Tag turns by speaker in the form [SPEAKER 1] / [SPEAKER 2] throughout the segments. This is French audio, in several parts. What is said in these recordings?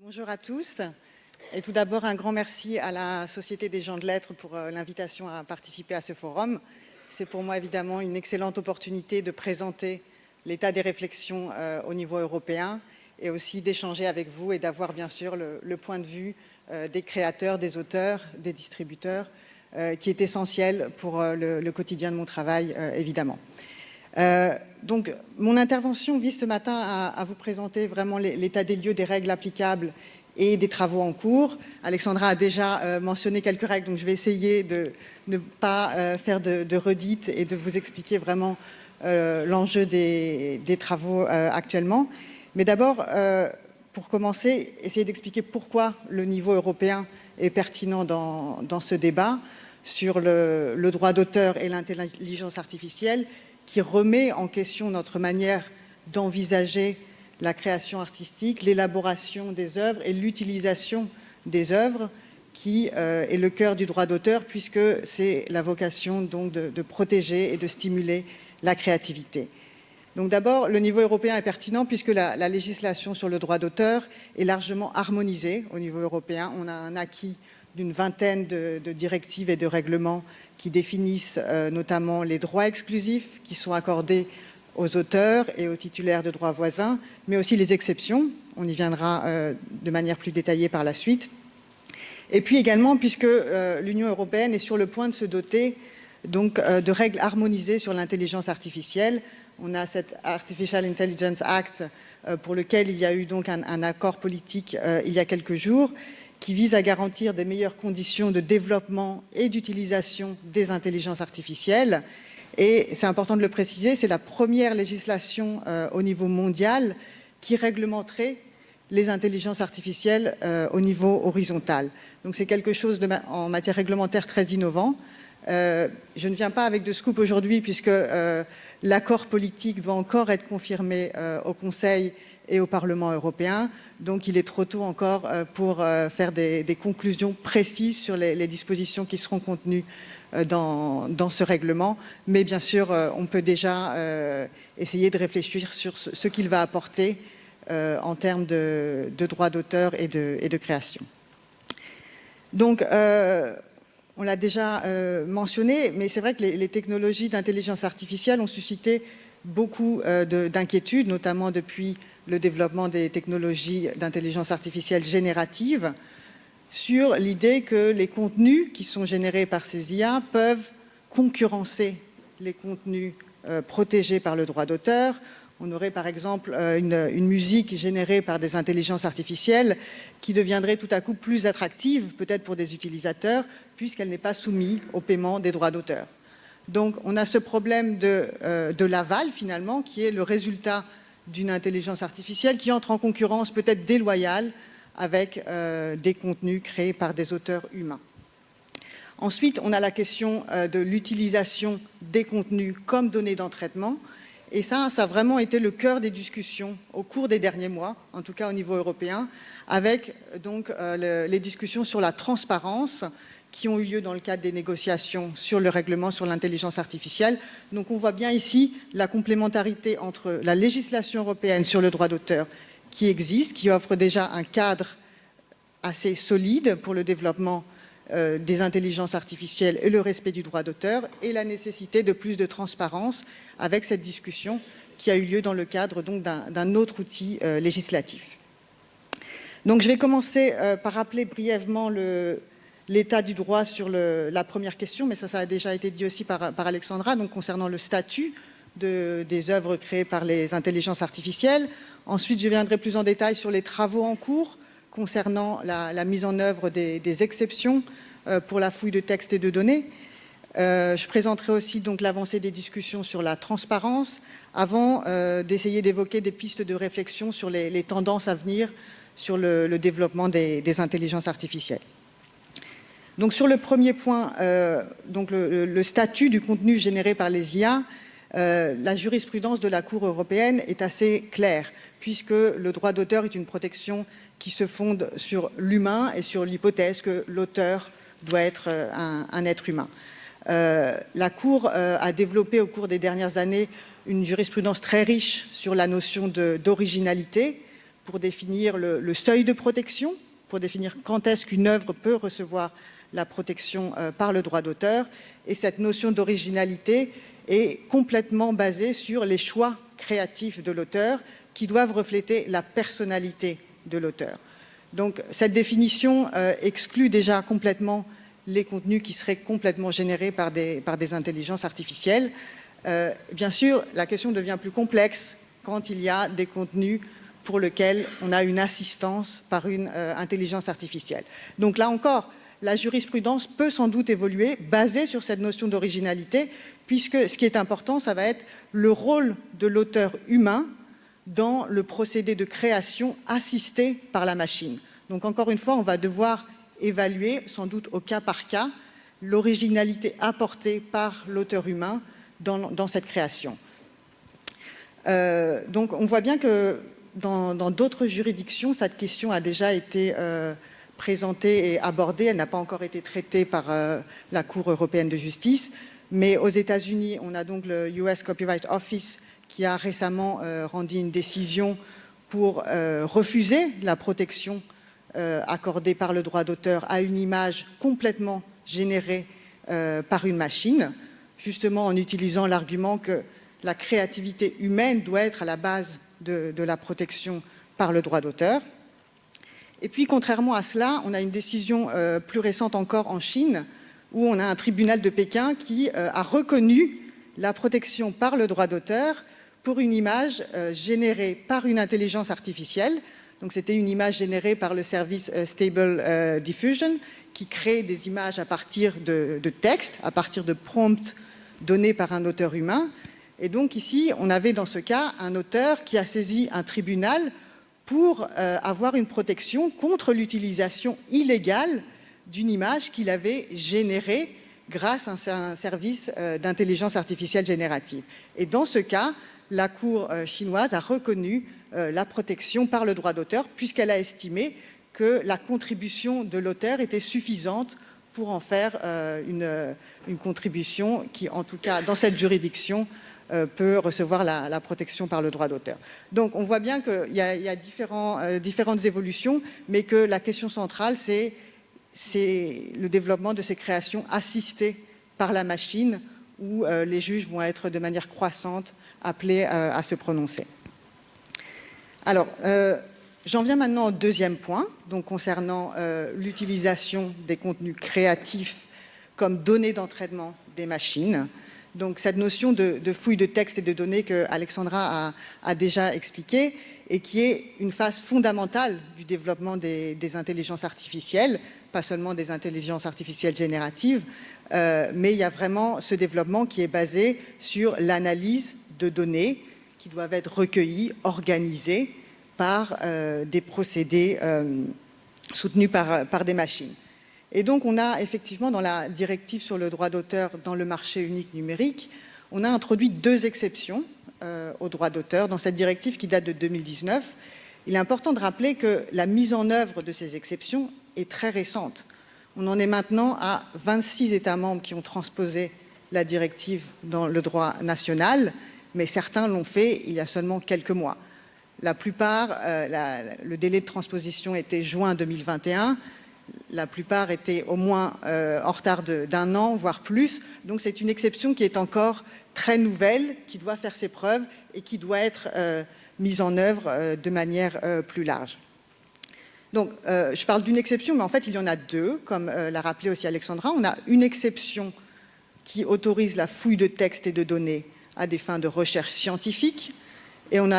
[SPEAKER 1] Bonjour à tous. Et tout d'abord, un grand merci à la Société des gens de lettres pour l'invitation à participer à ce forum. C'est pour moi évidemment une excellente opportunité de présenter l'état des réflexions au niveau européen et aussi d'échanger avec vous et d'avoir bien sûr le point de vue des créateurs, des auteurs, des distributeurs, qui est essentiel pour le quotidien de mon travail, évidemment. Donc, mon intervention vise ce matin à vous présenter vraiment l'état des lieux des règles applicables et des travaux en cours. Alexandra a déjà mentionné quelques règles, donc je vais essayer de ne pas faire de redites et de vous expliquer vraiment l'enjeu des travaux actuellement. Mais d'abord, pour commencer, essayer d'expliquer pourquoi le niveau européen est pertinent dans ce débat sur le droit d'auteur et l'intelligence artificielle, qui remet en question notre manière d'envisager la création artistique, l'élaboration des œuvres et l'utilisation des œuvres, qui est le cœur du droit d'auteur, puisque c'est la vocation donc de protéger et de stimuler la créativité. Donc d'abord, le niveau européen est pertinent puisque la législation sur le droit d'auteur est largement harmonisée au niveau européen. On a un acquis d'une vingtaine de directives et de règlements qui définissent notamment les droits exclusifs qui sont accordés aux auteurs et aux titulaires de droits voisins, mais aussi les exceptions. On y viendra de manière plus détaillée par la suite. Et puis également, puisque l'Union européenne est sur le point de se doter donc, de règles harmonisées sur l'intelligence artificielle. On a cet Artificial Intelligence Act pour lequel il y a eu donc un accord politique il y a quelques jours, qui vise à garantir des meilleures conditions de développement et d'utilisation des intelligences artificielles. Et c'est important de le préciser, c'est la première législation au niveau mondial qui réglementerait les intelligences artificielles au niveau horizontal. Donc c'est quelque chose en matière réglementaire très innovant. Je ne viens pas avec de scoop aujourd'hui puisque l'accord politique doit encore être confirmé au Conseil et au Parlement européen. Donc il est trop tôt encore pour faire des conclusions précises sur les dispositions qui seront contenues dans ce règlement. Mais bien sûr, on peut déjà essayer de réfléchir sur ce qu'il va apporter en termes de droits d'auteur et de création. Donc, on l'a déjà mentionné, mais c'est vrai que les technologies d'intelligence artificielle ont suscité beaucoup d'inquiétudes, notamment depuis le développement des technologies d'intelligence artificielle générative, sur l'idée que les contenus qui sont générés par ces IA peuvent concurrencer les contenus protégés par le droit d'auteur. On aurait par exemple une musique générée par des intelligences artificielles qui deviendrait tout à coup plus attractive, peut-être pour des utilisateurs, puisqu'elle n'est pas soumise au paiement des droits d'auteur. Donc on a ce problème de l'aval finalement, qui est le résultat d'une intelligence artificielle qui entre en concurrence peut-être déloyale avec des contenus créés par des auteurs humains. Ensuite, on a la question de l'utilisation des contenus comme données d'entraînement. Et ça a vraiment été le cœur des discussions au cours des derniers mois, en tout cas au niveau européen, avec donc les discussions sur la transparence qui ont eu lieu dans le cadre des négociations sur le règlement sur l'intelligence artificielle. Donc on voit bien ici la complémentarité entre la législation européenne sur le droit d'auteur qui existe, qui offre déjà un cadre assez solide pour le développement des intelligences artificielles et le respect du droit d'auteur, et la nécessité de plus de transparence avec cette discussion qui a eu lieu dans le cadre d'un autre outil législatif. Donc je vais commencer par rappeler brièvement l'état du droit sur la première question, mais ça a déjà été dit aussi par Alexandra, donc concernant le statut des œuvres créées par les intelligences artificielles. Ensuite, je viendrai plus en détail sur les travaux en cours concernant la mise en œuvre des exceptions pour la fouille de textes et de données. Je présenterai aussi donc l'avancée des discussions sur la transparence avant d'essayer d'évoquer des pistes de réflexion sur les tendances à venir sur le développement des intelligences artificielles. Donc sur le premier point, donc le statut du contenu généré par les IA, la jurisprudence de la Cour européenne est assez claire, puisque le droit d'auteur est une protection qui se fonde sur l'humain et sur l'hypothèse que l'auteur doit être un être humain. La Cour a développé au cours des dernières années une jurisprudence très riche sur la notion d'originalité, pour définir le seuil de protection, pour définir quand est-ce qu'une œuvre peut recevoir la protection par le droit d'auteur. Et cette notion d'originalité est complètement basée sur les choix créatifs de l'auteur qui doivent refléter la personnalité de l'auteur. Donc cette définition exclut déjà complètement les contenus qui seraient complètement générés par des intelligences artificielles. Bien sûr, la question devient plus complexe quand il y a des contenus pour lesquels on a une assistance par une intelligence artificielle. Donc là encore, la jurisprudence peut sans doute évoluer, basée sur cette notion d'originalité, puisque ce qui est important, ça va être le rôle de l'auteur humain dans le procédé de création assisté par la machine. Donc encore une fois, on va devoir évaluer, sans doute au cas par cas, l'originalité apportée par l'auteur humain dans cette création. Donc on voit bien que dans d'autres juridictions, cette question a déjà été présentée et abordée. Elle n'a pas encore été traitée par la Cour européenne de justice. Mais aux États-Unis, on a donc le US Copyright Office qui a récemment rendu une décision pour refuser la protection accordée par le droit d'auteur à une image complètement générée par une machine, justement en utilisant l'argument que la créativité humaine doit être à la base de la protection par le droit d'auteur. Et puis, contrairement à cela, on a une décision plus récente encore en Chine, où on a un tribunal de Pékin qui a reconnu la protection par le droit d'auteur pour une image générée par une intelligence artificielle. Donc, c'était une image générée par le service Stable Diffusion, qui crée des images à partir de textes, à partir de prompts donnés par un auteur humain. Et donc ici, on avait dans ce cas un auteur qui a saisi un tribunal pour avoir une protection contre l'utilisation illégale d'une image qu'il avait générée grâce à un service d'intelligence artificielle générative. Et dans ce cas, la Cour chinoise a reconnu la protection par le droit d'auteur puisqu'elle a estimé que la contribution de l'auteur était suffisante pour en faire une contribution qui, en tout cas, dans cette juridiction, peut recevoir la protection par le droit d'auteur. Donc on voit bien qu'il y a différentes évolutions, mais que la question centrale, c'est le développement de ces créations assistées par la machine, où les juges vont être de manière croissante appelés à se prononcer. Alors, j'en viens maintenant au deuxième point, donc concernant l'utilisation des contenus créatifs comme données d'entraînement des machines. Donc cette notion de fouille de texte et de données que Alexandra a déjà expliquée et qui est une phase fondamentale du développement des intelligences artificielles, pas seulement des intelligences artificielles génératives, mais il y a vraiment ce développement qui est basé sur l'analyse de données qui doivent être recueillies, organisées par des procédés soutenus par des machines. Et donc, on a effectivement, dans la directive sur le droit d'auteur dans le marché unique numérique, on a introduit 2 exceptions au droit d'auteur dans cette directive qui date de 2019. Il est important de rappeler que la mise en œuvre de ces exceptions est très récente. On en est maintenant à 26 États membres qui ont transposé la directive dans le droit national, mais certains l'ont fait il y a seulement quelques mois. La plupart, le délai de transposition était juin 2021. La plupart étaient au moins en retard d'1 an, voire plus. Donc c'est une exception qui est encore très nouvelle, qui doit faire ses preuves et qui doit être mise en œuvre de manière plus large. Donc je parle d'une exception, mais en fait il y en a 2, comme l'a rappelé aussi Alexandra. On a une exception qui autorise la fouille de textes et de données à des fins de recherche scientifique, et on en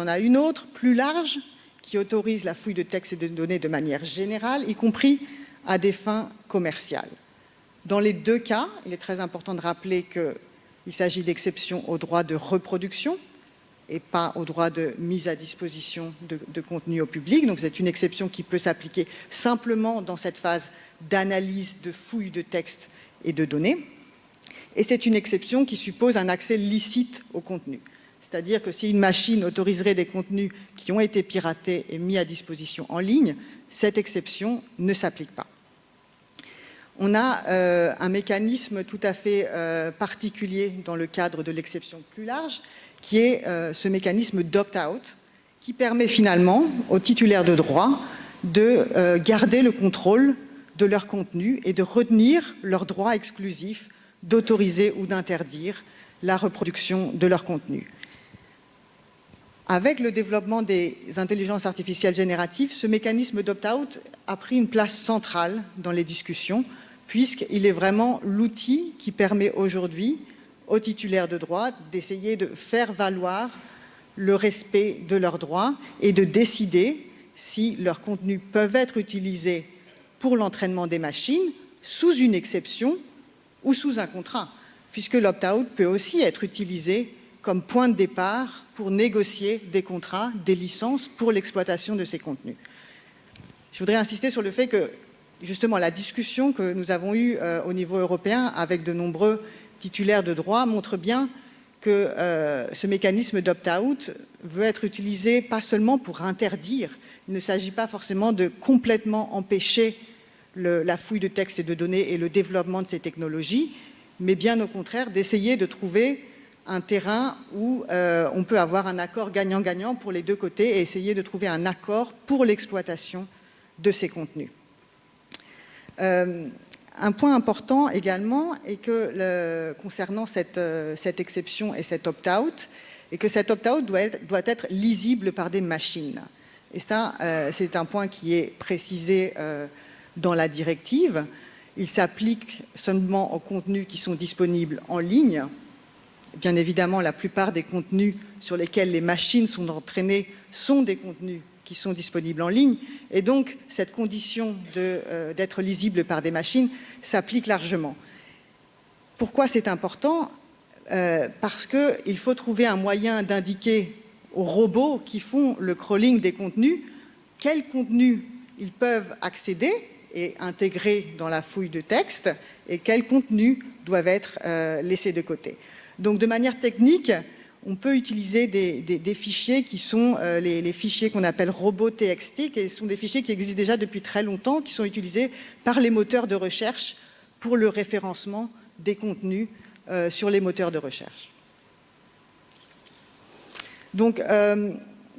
[SPEAKER 1] a une autre, plus large, qui autorise la fouille de textes et de données de manière générale, y compris à des fins commerciales. Dans les 2 cas, il est très important de rappeler qu'il s'agit d'exceptions au droit de reproduction et pas au droit de mise à disposition de contenu au public. Donc c'est une exception qui peut s'appliquer simplement dans cette phase d'analyse, de fouille de textes et de données. Et c'est une exception qui suppose un accès licite au contenu. C'est-à-dire que si une machine autoriserait des contenus qui ont été piratés et mis à disposition en ligne, cette exception ne s'applique pas. On a un mécanisme tout à fait particulier dans le cadre de l'exception plus large, qui est ce mécanisme d'opt-out, qui permet finalement aux titulaires de droit de garder le contrôle de leur contenu et de retenir leur droit exclusif d'autoriser ou d'interdire la reproduction de leur contenu. Avec le développement des intelligences artificielles génératives, ce mécanisme d'opt-out a pris une place centrale dans les discussions, puisqu'il est vraiment l'outil qui permet aujourd'hui aux titulaires de droit d'essayer de faire valoir le respect de leurs droits et de décider si leurs contenus peuvent être utilisés pour l'entraînement des machines sous une exception ou sous un contrat, puisque l'opt-out peut aussi être utilisé comme point de départ pour négocier des contrats, des licences pour l'exploitation de ces contenus. Je voudrais insister sur le fait que, justement, la discussion que nous avons eue au niveau européen avec de nombreux titulaires de droit montre bien que ce mécanisme d'opt-out veut être utilisé pas seulement pour interdire, il ne s'agit pas forcément de complètement empêcher la fouille de textes et de données et le développement de ces technologies, mais bien au contraire d'essayer de trouver un terrain où on peut avoir un accord gagnant-gagnant pour les deux côtés et essayer de trouver un accord pour l'exploitation de ces contenus. Un point important également est que, concernant cette exception et cet opt-out, et que cet opt-out doit être lisible par des machines. Et ça, c'est un point qui est précisé dans la directive. Il s'applique seulement aux contenus qui sont disponibles en ligne. Bien évidemment, la plupart des contenus sur lesquels les machines sont entraînées sont des contenus qui sont disponibles en ligne. Et donc, cette condition d'être lisible par des machines s'applique largement. Pourquoi c'est important ? Parce qu'il faut trouver un moyen d'indiquer aux robots qui font le crawling des contenus quels contenus ils peuvent accéder et intégrer dans la fouille de texte et quels contenus doivent être laissés de côté. Donc, de manière technique, on peut utiliser des fichiers qui sont les fichiers qu'on appelle robots.txt, qui sont des fichiers qui existent déjà depuis très longtemps, qui sont utilisés par les moteurs de recherche pour le référencement des contenus sur les moteurs de recherche. Donc,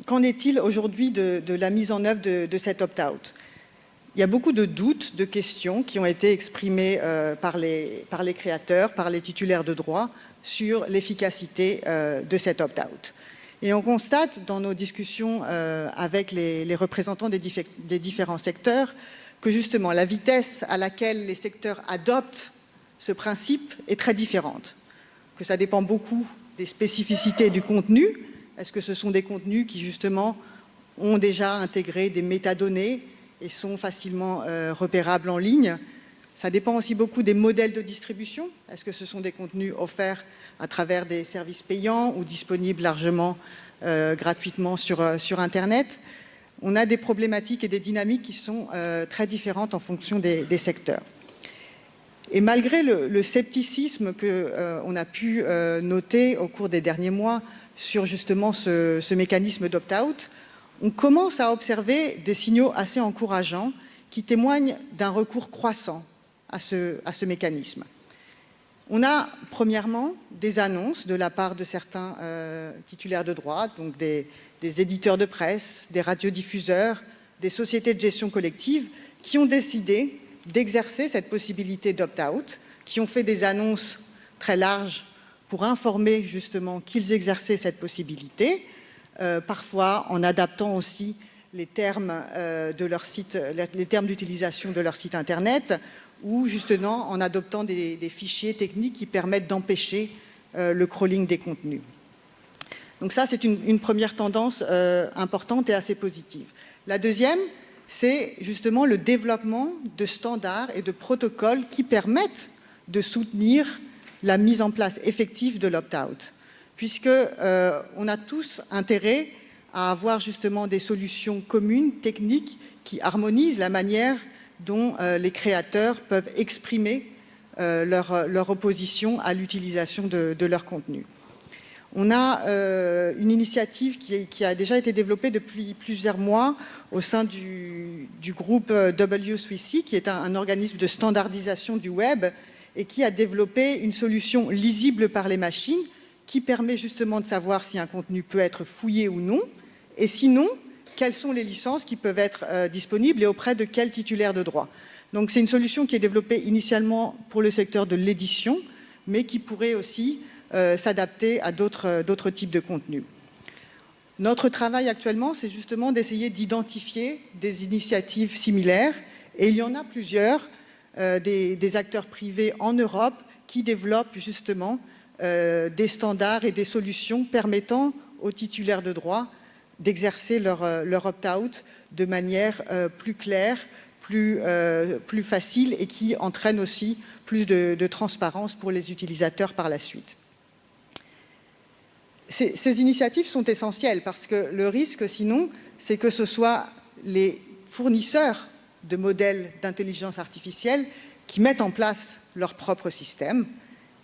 [SPEAKER 1] qu'en est-il aujourd'hui de la mise en œuvre de cet opt-out ? Il y a beaucoup de doutes, de questions qui ont été exprimées par les créateurs, par les titulaires de droit sur l'efficacité de cet opt-out. Et on constate dans nos discussions avec les représentants des différents secteurs que justement la vitesse à laquelle les secteurs adoptent ce principe est très différente, que ça dépend beaucoup des spécificités du contenu. Est-ce que ce sont des contenus qui justement ont déjà intégré des métadonnées et sont facilement repérables en ligne? Ça dépend aussi beaucoup des modèles de distribution. Est-ce que ce sont des contenus offerts à travers des services payants ou disponibles largement gratuitement sur Internet? On a des problématiques et des dynamiques qui sont très différentes en fonction des secteurs. Et malgré le scepticisme qu'on a pu noter au cours des derniers mois sur justement ce mécanisme d'opt-out, on commence à observer des signaux assez encourageants qui témoignent d'un recours croissant à ce mécanisme. On a premièrement des annonces de la part de certains titulaires de droit, donc des éditeurs de presse, des radiodiffuseurs, des sociétés de gestion collective, qui ont décidé d'exercer cette possibilité d'opt-out, qui ont fait des annonces très larges pour informer justement qu'ils exerçaient cette possibilité, parfois en adaptant aussi les termes de leur site, les termes d'utilisation de leur site internet, ou justement en adoptant des fichiers techniques qui permettent d'empêcher le crawling des contenus. Donc ça, c'est une première tendance importante et assez positive. La deuxième, c'est justement le développement de standards et de protocoles qui permettent de soutenir la mise en place effective de l'opt-out, puisqu'on a tous intérêt à avoir justement des solutions communes, techniques, qui harmonisent la manière dont les créateurs peuvent exprimer leur opposition à l'utilisation de leur contenu. On a une initiative qui a déjà été développée depuis plusieurs mois au sein du groupe W3C, qui est un organisme de standardisation du web et qui a développé une solution lisible par les machines qui permet justement de savoir si un contenu peut être fouillé ou non Et sinon, quelles sont les licences qui peuvent être disponibles et auprès de quels titulaires de droit. Donc c'est une solution qui est développée initialement pour le secteur de l'édition, mais qui pourrait aussi s'adapter à d'autres types de contenus. Notre travail actuellement, c'est justement d'essayer d'identifier des initiatives similaires, et il y en a plusieurs, des acteurs privés en Europe qui développent justement des standards et des solutions permettant aux titulaires de droit d'exercer leur opt-out de manière plus claire, plus facile et qui entraîne aussi plus de transparence pour les utilisateurs par la suite. Ces initiatives sont essentielles parce que le risque, sinon, c'est que ce soit les fournisseurs de modèles d'intelligence artificielle qui mettent en place leur propre système.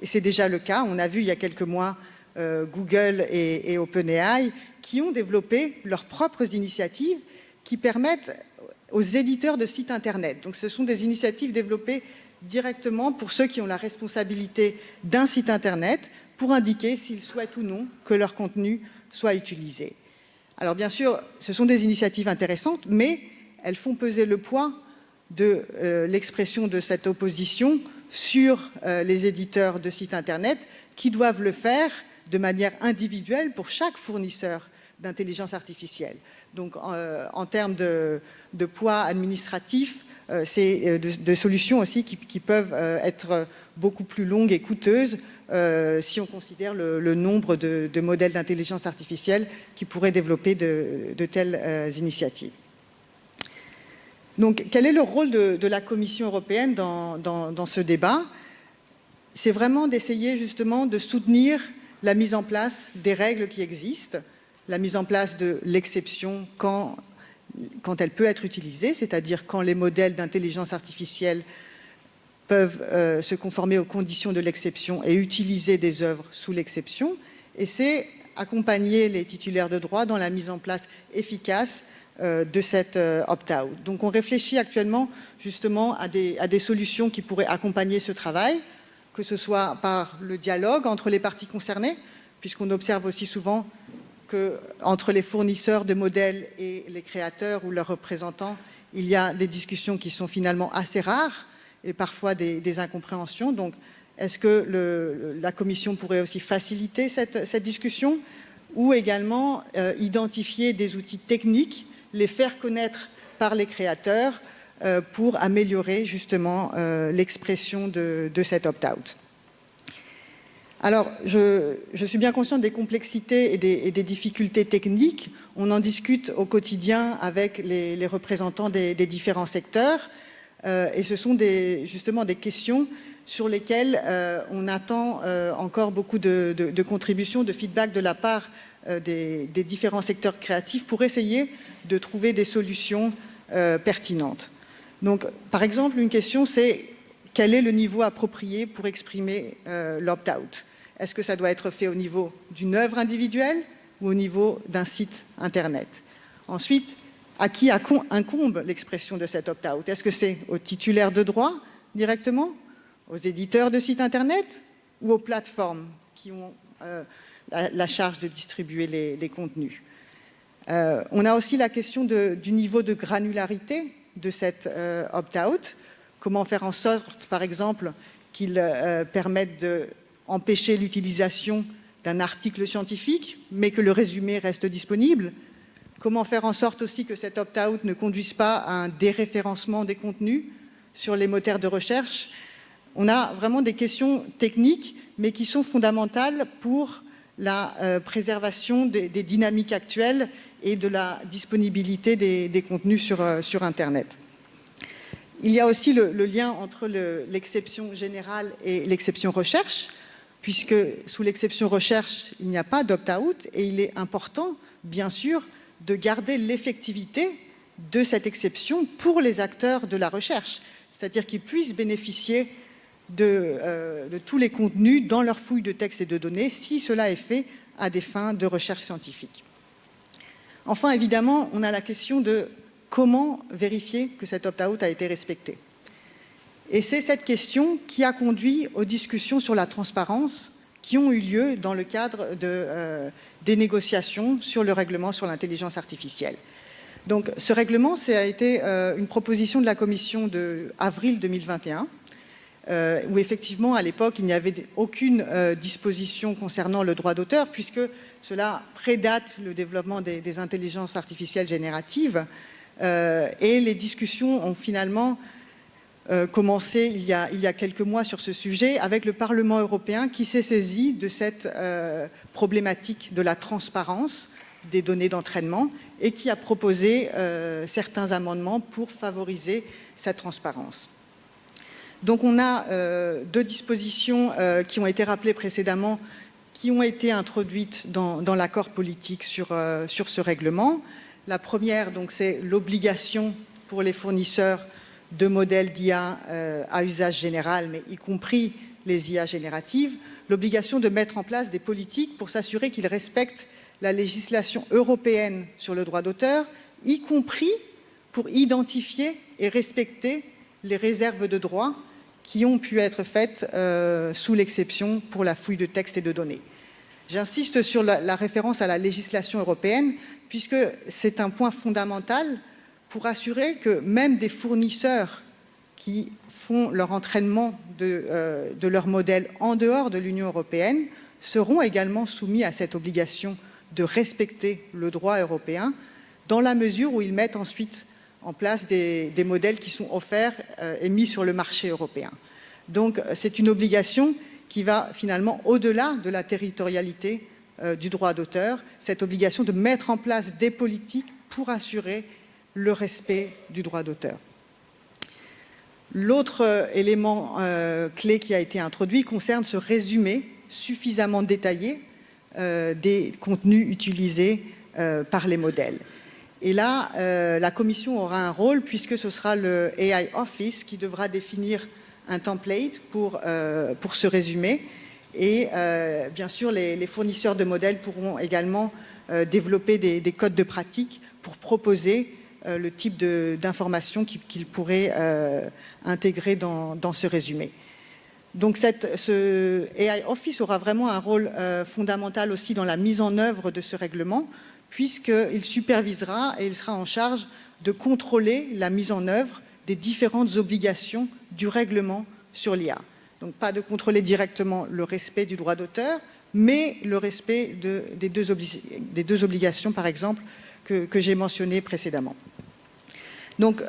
[SPEAKER 1] Et c'est déjà le cas. On a vu il y a quelques mois Google et OpenAI qui ont développé leurs propres initiatives qui permettent aux éditeurs de sites Internet. Donc ce sont des initiatives développées directement pour ceux qui ont la responsabilité d'un site Internet pour indiquer s'ils souhaitent ou non que leur contenu soit utilisé. Alors bien sûr, ce sont des initiatives intéressantes, mais elles font peser le poids de l'expression de cette opposition sur les éditeurs de sites Internet qui doivent le faire de manière individuelle pour chaque fournisseur d'intelligence artificielle. Donc en termes de poids administratif, c'est de solutions aussi qui peuvent être beaucoup plus longues et coûteuses si on considère le nombre de modèles d'intelligence artificielle qui pourraient développer de telles initiatives. Donc, quel est le rôle de la Commission européenne dans ce débat? C'est vraiment d'essayer justement de soutenir la mise en place des règles qui existent, la mise en place de l'exception quand elle peut être utilisée, c'est-à-dire quand les modèles d'intelligence artificielle peuvent se conformer aux conditions de l'exception et utiliser des œuvres sous l'exception. Et c'est accompagner les titulaires de droit dans la mise en place efficace de cette opt-out. Donc on réfléchit actuellement justement à des solutions qui pourraient accompagner ce travail, que ce soit par le dialogue entre les parties concernées, puisqu'on observe aussi souvent qu'entre les fournisseurs de modèles et les créateurs ou leurs représentants, il y a des discussions qui sont finalement assez rares et parfois des incompréhensions. Donc, est-ce que la Commission pourrait aussi faciliter cette discussion ou également identifier des outils techniques, les faire connaître par les créateurs pour améliorer justement l'expression de cet opt-out. Alors, je suis bien consciente des complexités et des difficultés techniques. On en discute au quotidien avec les représentants des différents secteurs. Et ce sont justement des questions sur lesquelles on attend encore beaucoup de contributions, de feedback de la part des différents secteurs créatifs pour essayer de trouver des solutions pertinentes. Donc, par exemple, une question, c'est quel est le niveau approprié pour exprimer l'opt-out? Est-ce que ça doit être fait au niveau d'une œuvre individuelle ou au niveau d'un site Internet? Ensuite, à qui incombe l'expression de cet opt-out? Est-ce que c'est aux titulaires de droit directement, aux éditeurs de sites Internet ou aux plateformes qui ont la charge de distribuer les contenus? On a aussi la question du niveau de granularité de cet opt-out. Comment faire en sorte, par exemple, qu'il permette d'empêcher l'utilisation d'un article scientifique, mais que le résumé reste disponible? Comment faire en sorte aussi que cet opt-out ne conduise pas à un déréférencement des contenus sur les moteurs de recherche? On a vraiment des questions techniques, mais qui sont fondamentales pour la préservation des dynamiques actuelles et de la disponibilité des contenus sur Internet. Il y a aussi le lien entre l'exception générale et l'exception recherche, puisque sous l'exception recherche, il n'y a pas d'opt-out et il est important, bien sûr, de garder l'effectivité de cette exception pour les acteurs de la recherche, c'est-à-dire qu'ils puissent bénéficier de tous les contenus dans leur fouille de textes et de données si cela est fait à des fins de recherche scientifique. Enfin, évidemment, on a la question de comment vérifier que cet opt-out a été respecté. Et c'est cette question qui a conduit aux discussions sur la transparence qui ont eu lieu dans le cadre des négociations sur le règlement sur l'intelligence artificielle. Donc, ce règlement, ça a été une proposition de la Commission d'avril 2021, où effectivement, à l'époque, il n'y avait aucune disposition concernant le droit d'auteur, puisque cela prédate le développement des intelligences artificielles génératives, et les discussions ont finalement commencé il y a quelques mois sur ce sujet, avec le Parlement européen qui s'est saisi de cette problématique de la transparence des données d'entraînement et qui a proposé certains amendements pour favoriser cette transparence. Donc on a deux dispositions qui ont été rappelées précédemment, qui ont été introduites dans l'accord politique sur ce règlement. La première, c'est l'obligation pour les fournisseurs de modèles d'IA à usage général, mais y compris les IA génératives, l'obligation de mettre en place des politiques pour s'assurer qu'ils respectent la législation européenne sur le droit d'auteur, y compris pour identifier et respecter les réserves de droit qui ont pu être faites sous l'exception pour la fouille de textes et de données. J'insiste sur la référence à la législation européenne, puisque c'est un point fondamental pour assurer que même des fournisseurs qui font leur entraînement de leur modèle en dehors de l'Union européenne seront également soumis à cette obligation de respecter le droit européen, dans la mesure où ils mettent ensuite en place des modèles qui sont offerts et mis sur le marché européen. Donc c'est une obligation qui va finalement au-delà de la territorialité du droit d'auteur, cette obligation de mettre en place des politiques pour assurer le respect du droit d'auteur. L'autre élément clé qui a été introduit concerne ce résumé suffisamment détaillé des contenus utilisés par les modèles. Et là, la Commission aura un rôle, puisque ce sera le AI Office qui devra définir un template pour ce résumé. Et bien sûr, les fournisseurs de modèles pourront également développer des codes de pratique pour proposer le type d'informations qu'ils pourraient intégrer dans ce résumé. Donc ce AI Office aura vraiment un rôle fondamental aussi dans la mise en œuvre de ce règlement, puisqu'il supervisera et il sera en charge de contrôler la mise en œuvre des différentes obligations du règlement sur l'IA. Donc pas de contrôler directement le respect du droit d'auteur, mais le respect des deux obligations, par exemple, que j'ai mentionnées précédemment. Donc,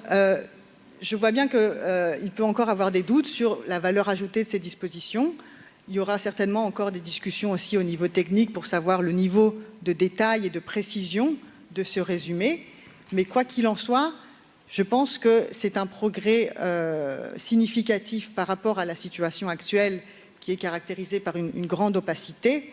[SPEAKER 1] je vois bien qu'il peut encore avoir des doutes sur la valeur ajoutée de ces dispositions. Il y aura certainement encore des discussions aussi au niveau technique pour savoir le niveau de détail et de précision de ce résumé. Mais quoi qu'il en soit, je pense que c'est un progrès significatif par rapport à la situation actuelle qui est caractérisée par une grande opacité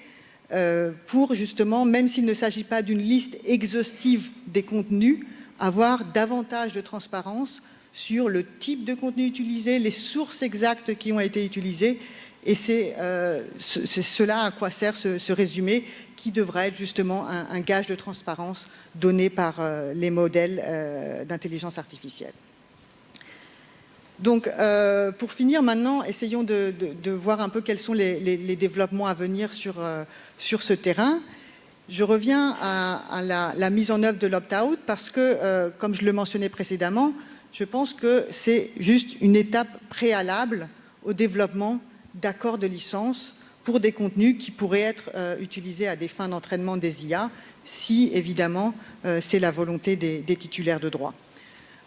[SPEAKER 1] pour justement, même s'il ne s'agit pas d'une liste exhaustive des contenus, avoir davantage de transparence sur le type de contenu utilisé, les sources exactes qui ont été utilisées. Et c'est cela à quoi sert ce résumé qui devrait être justement un gage de transparence donné par les modèles d'intelligence artificielle. Donc, pour finir maintenant, essayons de voir un peu quels sont les développements à venir sur ce terrain. Je reviens à la mise en œuvre de l'opt-out parce que, comme je le mentionnais précédemment, je pense que c'est juste une étape préalable au développement d'accords de licence pour des contenus qui pourraient être utilisés à des fins d'entraînement des IA, si évidemment c'est la volonté des titulaires de droit.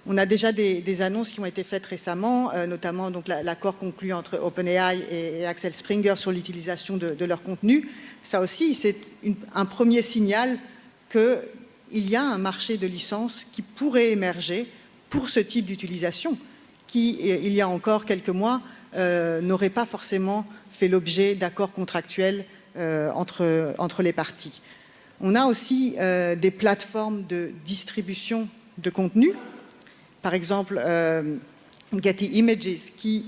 [SPEAKER 1] On a déjà des annonces qui ont été faites récemment, notamment l'accord conclu entre OpenAI et Axel Springer sur l'utilisation de leur contenu. Ça aussi, c'est un premier signal qu'il y a un marché de licences qui pourrait émerger pour ce type d'utilisation, qui, il y a encore quelques mois, n'aurait pas forcément fait l'objet d'accords contractuels entre les parties. On a aussi des plateformes de distribution de contenu, par exemple Getty Images, qui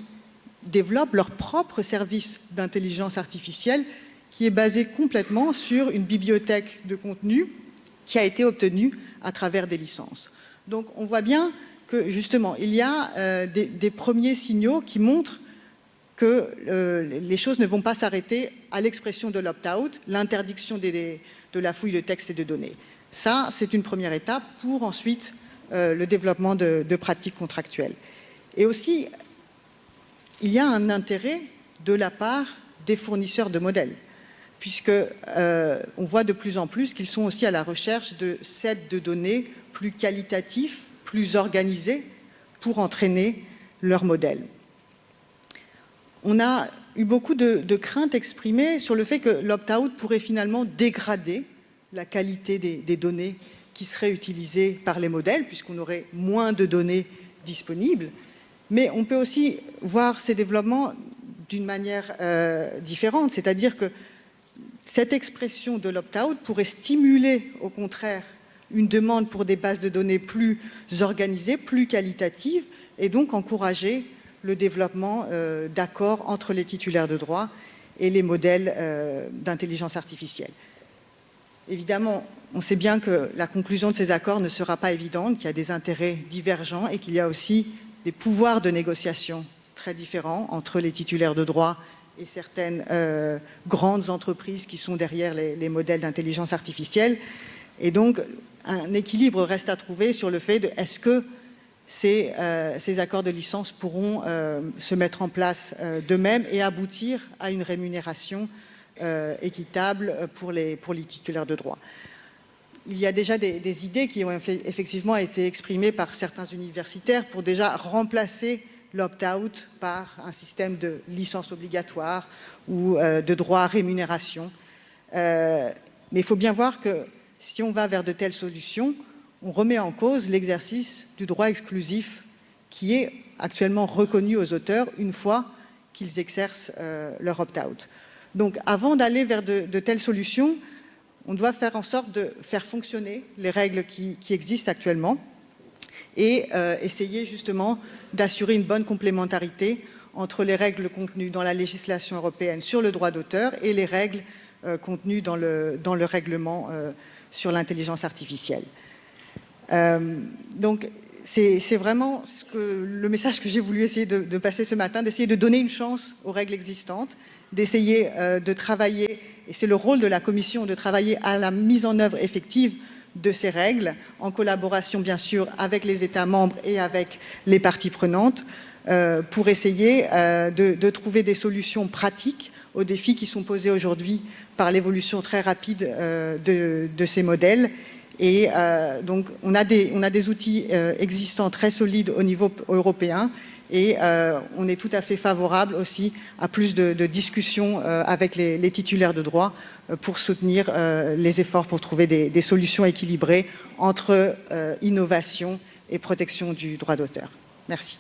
[SPEAKER 1] développent leur propre service d'intelligence artificielle qui est basé complètement sur une bibliothèque de contenu qui a été obtenue à travers des licences. Donc on voit bien que justement, il y a des premiers signaux qui montrent que les choses ne vont pas s'arrêter à l'expression de l'opt-out, l'interdiction de la fouille de textes et de données. Ça, c'est une première étape pour ensuite le développement de pratiques contractuelles. Et aussi, il y a un intérêt de la part des fournisseurs de modèles, puisque on voit de plus en plus qu'ils sont aussi à la recherche de sets de données plus qualitatifs, plus organisés pour entraîner leurs modèles. On a eu beaucoup de craintes exprimées sur le fait que l'opt-out pourrait finalement dégrader la qualité des données qui seraient utilisées par les modèles, puisqu'on aurait moins de données disponibles. Mais on peut aussi voir ces développements d'une manière différente, c'est-à-dire que cette expression de l'opt-out pourrait stimuler, au contraire, une demande pour des bases de données plus organisées, plus qualitatives, et donc encourager le développement d'accords entre les titulaires de droit et les modèles d'intelligence artificielle. Évidemment, on sait bien que la conclusion de ces accords ne sera pas évidente, qu'il y a des intérêts divergents et qu'il y a aussi des pouvoirs de négociation très différents entre les titulaires de droit et certaines grandes entreprises qui sont derrière les modèles d'intelligence artificielle. Et donc, un équilibre reste à trouver sur le fait de est-ce que ces accords de licence pourront se mettre en place d'eux-mêmes et aboutir à une rémunération équitable pour les titulaires de droit. Il y a déjà des idées qui ont effectivement été exprimées par certains universitaires pour déjà remplacer l'opt-out par un système de licence obligatoire ou de droit à rémunération. Mais il faut bien voir que si on va vers de telles solutions, on remet en cause l'exercice du droit exclusif qui est actuellement reconnu aux auteurs une fois qu'ils exercent leur opt-out. Donc avant d'aller vers de telles solutions, on doit faire en sorte de faire fonctionner les règles qui existent actuellement et essayer justement d'assurer une bonne complémentarité entre les règles contenues dans la législation européenne sur le droit d'auteur et les règles contenues dans le règlement sur l'intelligence artificielle. Donc c'est vraiment le message que j'ai voulu essayer de passer ce matin, d'essayer de donner une chance aux règles existantes, d'essayer de travailler, et c'est le rôle de la Commission, de travailler à la mise en œuvre effective de ces règles, en collaboration bien sûr avec les États membres et avec les parties prenantes, pour essayer de trouver des solutions pratiques aux défis qui sont posés aujourd'hui par l'évolution très rapide de ces modèles. Et donc on a des outils existants très solides au niveau européen et on est tout à fait favorable aussi à plus de discussions avec les titulaires de droit pour soutenir les efforts pour trouver des solutions équilibrées entre innovation et protection du droit d'auteur. Merci.